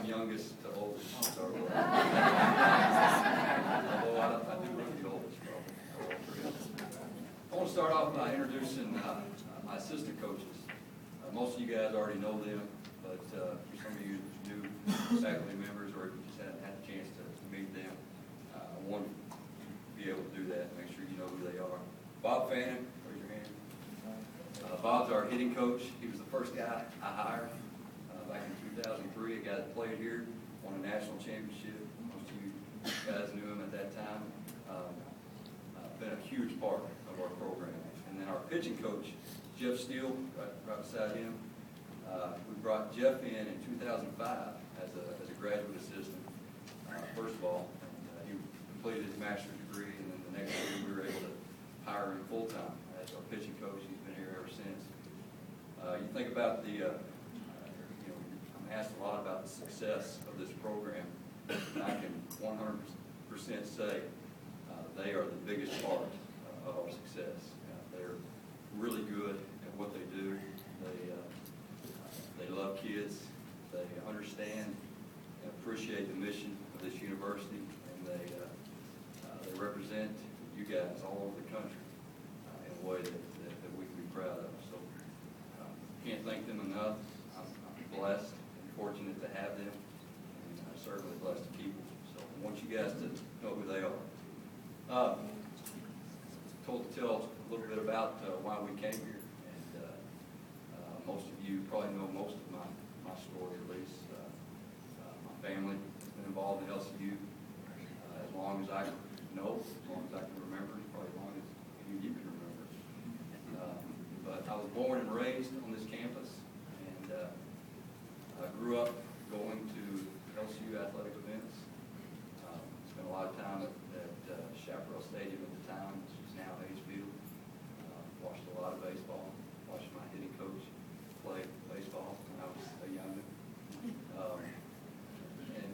youngest to oldest. So, although I do run the oldest, probably. I want to start off by introducing my assistant coaches. Most of you guys already know them, but for some of you new faculty members, or if you just haven't had a chance to meet them, I want to be able to do that and make sure you know who they are. Bob Fannin, raise your hand. Bob's our hitting coach. He was the first guy I hired back in 2003, a guy that played here, won a national championship. Most of you guys knew him at that time. Been a huge part of our program. And then our pitching coach, Jeff Steele, right beside him. We brought Jeff in 2005 as a graduate assistant, first of all. And, he completed his master's degree, and then the next year we were able to hire him full-time as our pitching coach. He's been here ever since. You think about the, I'm asked a lot about the success of this program, and I can 100% say they are the biggest part of our success. They're really good at what they do. They love kids. They understand and appreciate the mission of this university, and they represent you guys all over the country in a way that we can be proud of. So can't thank them enough. I'm blessed and fortunate to have them, and I'm certainly blessed to keep them. So I want you guys to know who they are. Told to tell a little bit about why we came here, and most of you probably know most of my story, at least. My family has been involved in LCU as long as I know, as long as I can remember, probably as long as any of you can remember. But I was born and raised on this campus, and I grew up going to LCU athletic events. Spent a lot of time at Chaparral Stadium at the time, which is now Hayes Field. Watched a lot of baseball. Watched my hitting coach play baseball when I was a youngin'.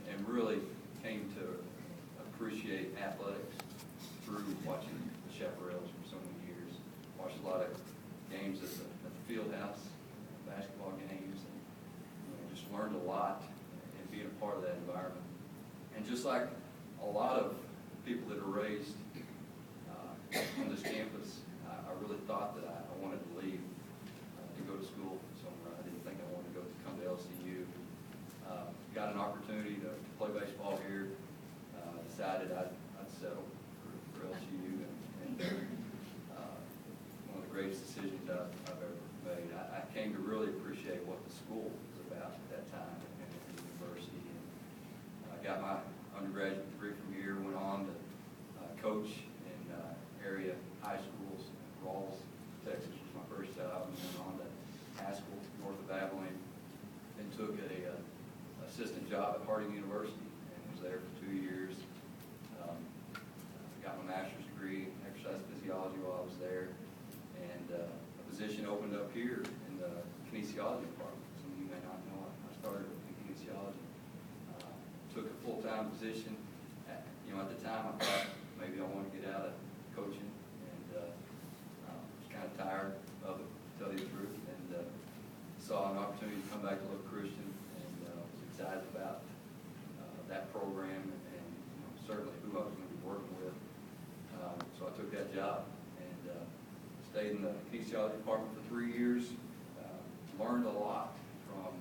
And really came to appreciate athletics through watching the Chaparrals for so many years. Watched a lot of games at the field house, basketball games, and just learned a lot in being a part of that environment. And just like a lot of people that are raised on this campus, I really thought that I wanted to leave to go to school somewhere. I didn't think I wanted to come to LCU. Got an opportunity to play baseball here. Decided I'd settle for LCU, and one of the greatest decisions I've ever made. I came to really appreciate what the school was about at that time and the university. And I got my undergraduate degree from here, went on to coach in area high schools. Rawls, Texas was my first job, and then on to Haskell, north of Abilene, and took a assistant job at Harding University, and was there for 2 years. Got my master's degree in exercise physiology while I was there, and a position opened up here in the kinesiology department. Some of you may not know, I started in kinesiology. Took a full-time position. At the time, I thought maybe I wanted to get out of coaching, and was kind of tired of it, to tell you the truth, and saw an opportunity to come back to Love Christian, and was excited about that program, and certainly who I was going to be working with. So I took that job and stayed in the kinesiology department for 3 years. Learned a lot from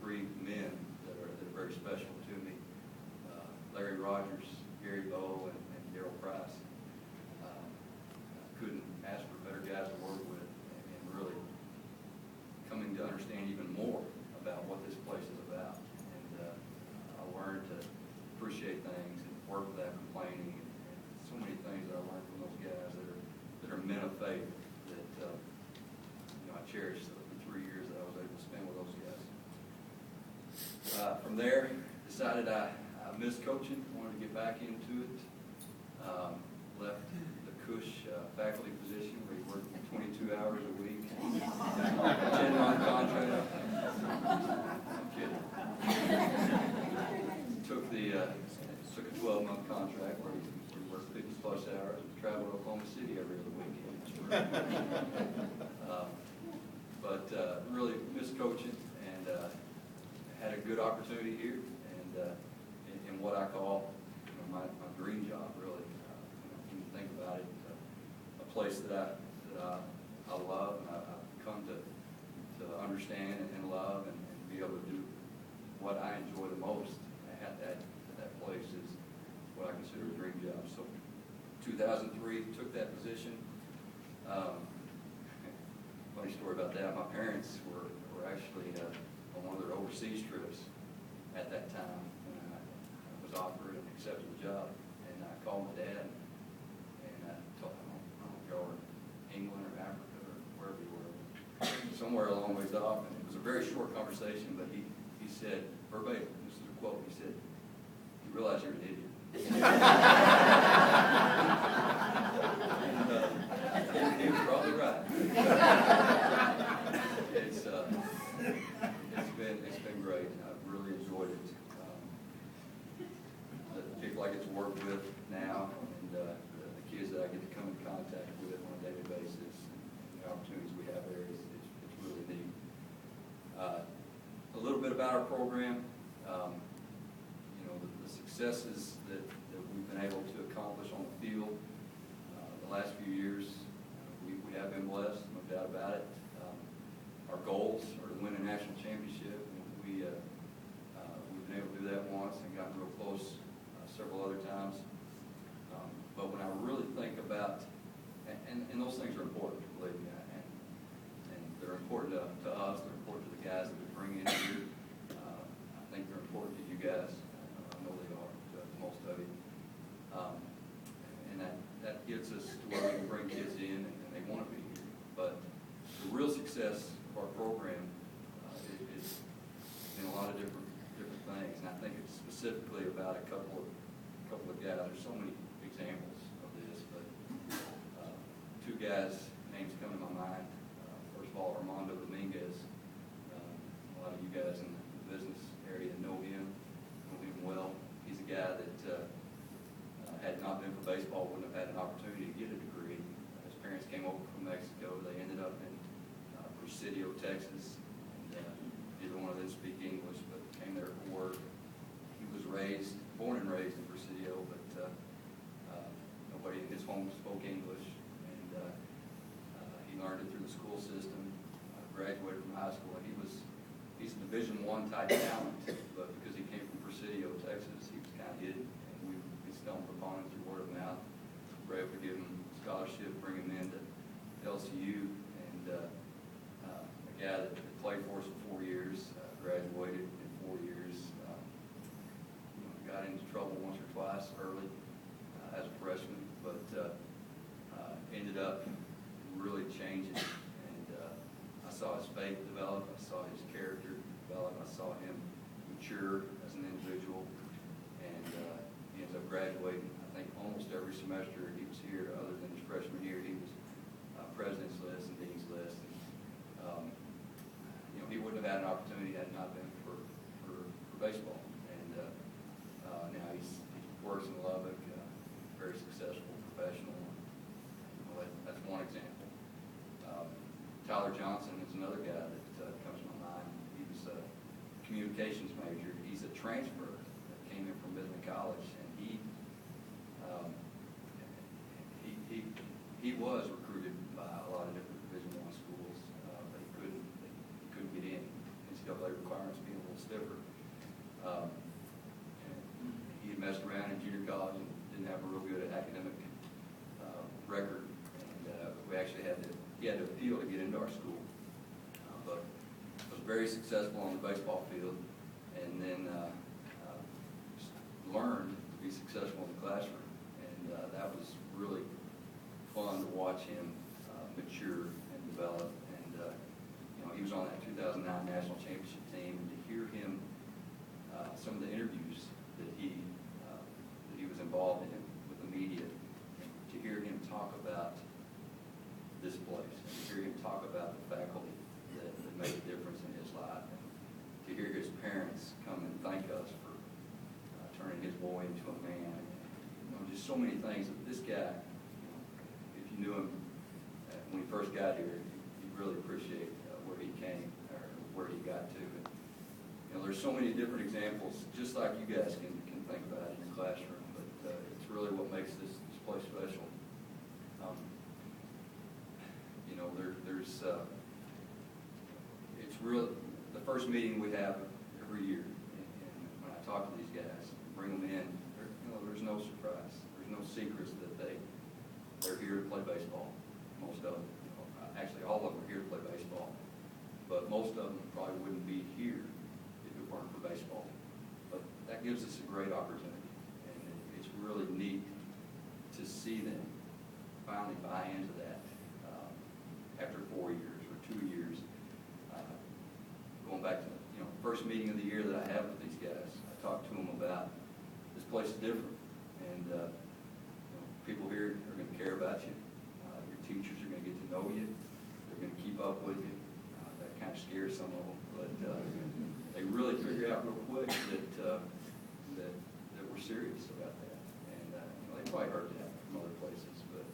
3 men that are very special to me. Larry Rogers, Gary Bowe, and Darryl Price. Couldn't ask for better guys to work with, and really coming to understand even more about what this place is about. And I learned to appreciate things and work without complaining, and so many things that I learned from those guys that are men of faith that I cherish the 3 years that I was able to spend with those guys. From there, decided I missed coaching, wanted to get back into it. Left the Cush faculty position where you work 22 hours a week, 10-month contract. I'm kidding. Took a 12-month contract where you work 50+ hours and travel to Oklahoma City every other weekend. But really missed coaching, and had a good opportunity here, and in what I call my dream job, really. When you think about it, a place that I love, and I've come to understand and love, and be able to do what I enjoy the most at that place is what I consider a dream job. So 2003, took that position. Funny story about that. My parents were actually on one of their overseas trips at that time, and I was offered and accepted the job. And I called my dad and I told him, I don't know if y'all were in England or Africa or wherever you were, somewhere a long ways off. And it was a very short conversation, but he said, verbatim, this is a quote, he said, "You realize you're an idiot." He was probably right. It's been great. I've really enjoyed it. The people I get to work with now, and the kids that I get to come in contact with on a daily basis, and the opportunities we have there, it's really neat. A little bit about our program. The successes that we've been able to accomplish on the field the last few years, we have been blessed, no doubt about it. Our goals are to win a national championship. We've been able to do that once and gotten real close several other times. But when I really think about, and those things are important, believe me, and they're important to us, they're important to the guys that we bring in here. I think they're important to you guys. I know they are, to most of you. And that gets us to where we can bring kids in and they want to be here. But the real success of our program is in a lot of different things, and I think it's specifically about a couple of guys. There's so many examples of this, but two guys' names come to my mind. First of all, Armando Dominguez. A lot of you guys in the business area know him well. He's a guy that had it not been for baseball, wouldn't have had an opportunity to get a degree. His parents came over from Mexico. They ended up in Presidio, Texas. And neither one of them speak English, but came there for work. He was born and raised in Presidio, but nobody in his home spoke English. And he learned it through the school system. Graduated from high school, and he's a Division I type talent, but because he came from Presidio, Texas, he was kind of hidden, and we stumbled upon him through word of mouth. We were able to give him a scholarship, bring him into LCU, and a guy that played for us for 4 years, graduated in 4 years. Got into trouble once or twice early as a freshman, but ended up really changing. I saw his faith develop, I saw his character develop, I saw him mature as an individual, and he ends up graduating. I think almost every semester he was here, other than his freshman year, he was president's list and dean's list. And, he wouldn't have had an opportunity had it not been for baseball. And now he works in Lubbock, very successful professional. That's one example. Tyler Johnson is another guy that comes to my mind. He was a communications major. He's a transfer that came in from Midland College, and he was recruited by a lot of different Division I schools, but he couldn't get in. NCAA requirements being a little stiffer. He had messed around in junior college and didn't have a real good academic record, and we actually he had to appeal to get into our school, but was very successful on the baseball field, and then learned to be successful in the classroom, and that was really fun to watch him mature and develop. And he was on that 2009 national championship team, and to hear him, some of the interviews that he was involved in with the media, and to hear him talk about this place, and to hear him talk about the faculty that made a difference in his life, and to hear his parents come and thank us for turning his boy into a man. Just so many things. This guy, if you knew him when he first got here, you'd really appreciate where he came or where he got to. And there's so many different examples, just like you guys can think about in your classroom, but it's really what makes this place special. You know, it's real, the first meeting we have every year, and when I talk to these guys, bring them in, there's no surprise, there's no secrets that they're here to play baseball. Most of them, actually all of them are here to play baseball, but most of them probably wouldn't be here if it weren't for baseball. But that gives us a great opportunity, and it's really neat to see them finally buy into that after 4 years or 2 years. Going back to first meeting of the year that I have with these guys, I talk to them about this place is different, and people here are going to care about you. Your teachers are going to get to know you. They're going to keep up with you. That kind of scares some of them, but they really figure out real quick that we're serious about that. And they probably heard that from other places, but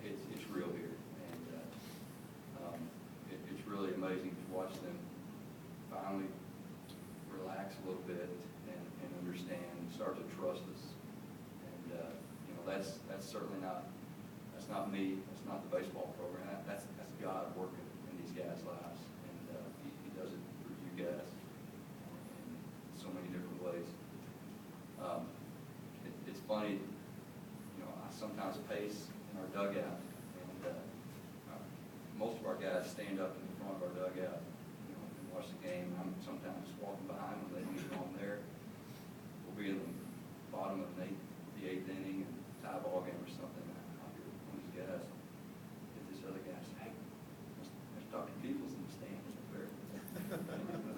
it's real here, and it's really amazing to watch them finally relax a little bit and understand and start to trust us. And that's certainly not me. That's not the baseball program. That's God working in these guys' lives, and he does it through you guys in so many different ways. It's funny, I sometimes pace in our dugout, and most of our guys stand up in the front of our dugout, and watch the game. I'm sometimes walking behind them, they leave on there. We'll be in the bottom of the eighth inning, and tie ball game or something. I'll hear one of these guys get this other guy say, "Hey, there's Dr. Peoples in the stands up there."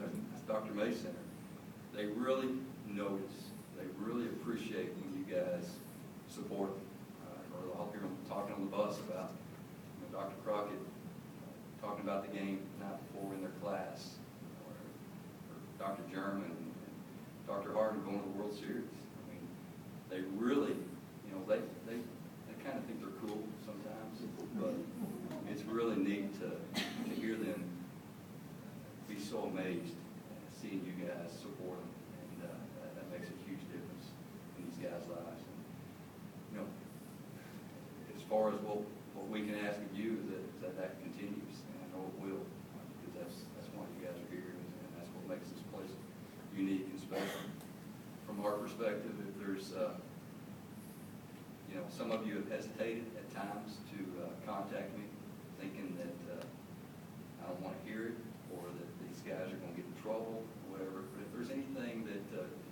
That's Dr. Mason. They really notice. They really appreciate when you guys support them. Or I'll hear them talking on the bus about Dr. Crockett talking about the game the night before in their class, or Dr. German and Dr. Harden going to the World Series. I mean, they really, they kind of think they're cool sometimes, but it's really neat to hear them be so amazed seeing you guys support them, and that makes a huge difference in these guys' lives. And, as far as what we can ask of you is that continues, and I know it will, because that's why you guys are here, and that's what makes this place unique and special. From our perspective, if there's, some of you have hesitated at times to contact me, thinking that I don't want to hear it, or that these guys are going to get in trouble, or whatever. But if there's anything that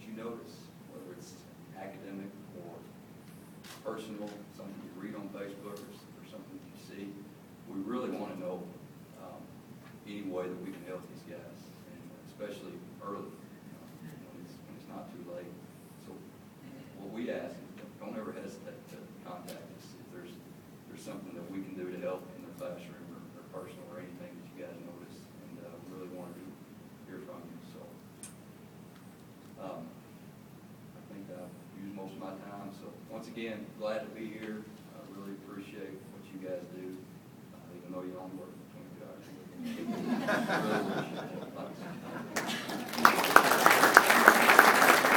you notice, whether it's academic or personal, something you read on Facebook or something you see, we really want to know any way that we can help these guys, and especially early, when it's not too late. So what we ask is don't ever hesitate to contact us if there's something that we can do to help in the classroom or personal or anything that you guys notice, and we really want to hear from you. So I think I've used most of my time. So once again, glad to be here. I really appreciate what you guys do, even though you only work 22 hours a week. I really appreciate it. Thanks.